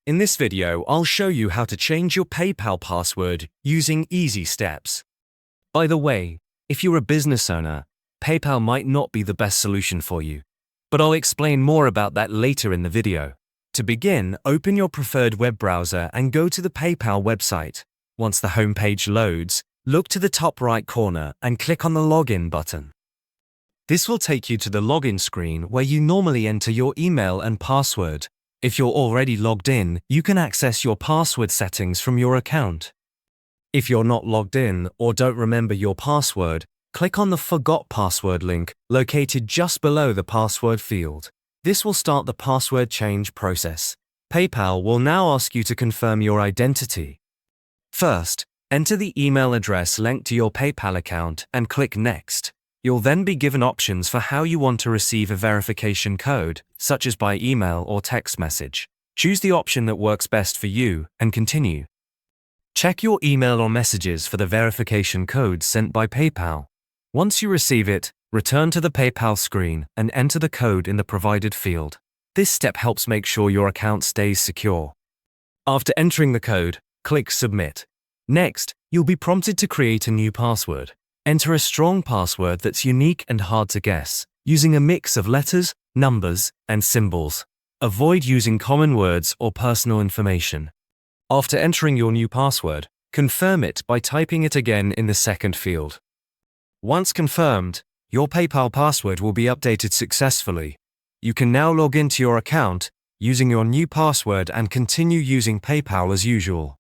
In this video, I'll show you how to change your PayPal password using easy steps. By the way, if you're a business owner, PayPal might not be the best solution for you, but I'll explain more about that later in the video. To begin, open your preferred web browser and go to the PayPal website. Once the homepage loads, look to the top right corner and click on the Login button. This will take you to the login screen where you normally enter your email and password. If you're already logged in, you can access your password settings from your account. If you're not logged in or don't remember your password, click on the Forgot Password link located just below the password field. This will start the password change process. PayPal will now ask you to confirm your identity. First, enter the email address linked to your PayPal account and click Next. You'll then be given options for how you want to receive a verification code, such as by email or text message. Choose the option that works best for you and continue. Check your email or messages for the verification code sent by PayPal. Once you receive it, return to the PayPal screen and enter the code in the provided field. This step helps make sure your account stays secure. After entering the code, click Submit. Next, you'll be prompted to create a new password. Enter a strong password that's unique and hard to guess, using a mix of letters, numbers, and symbols. Avoid using common words or personal information. After entering your new password, confirm it by typing it again in the second field. Once confirmed, your PayPal password will be updated successfully. You can now log into your account using your new password and continue using PayPal as usual.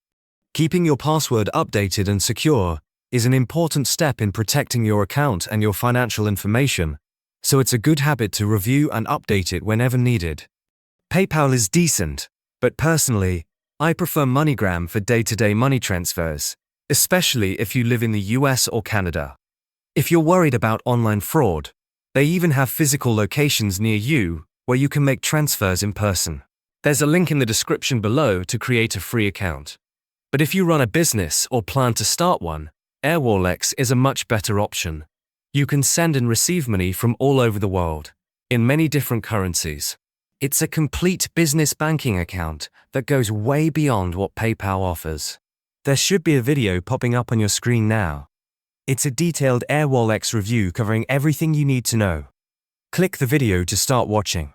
Keeping your password updated and secure is an important step in protecting your account and your financial information, so it's a good habit to review and update it whenever needed. PayPal is decent, but personally, I prefer MoneyGram for day-to-day money transfers, especially if you live in the US or Canada. If you're worried about online fraud, they even have physical locations near you where you can make transfers in person. There's a link in the description below to create a free account. But if you run a business or plan to start one, Airwallex is a much better option. You can send and receive money from all over the world, in many different currencies. It's a complete business banking account that goes way beyond what PayPal offers. There should be a video popping up on your screen now. It's a detailed Airwallex review covering everything you need to know. Click the video to start watching.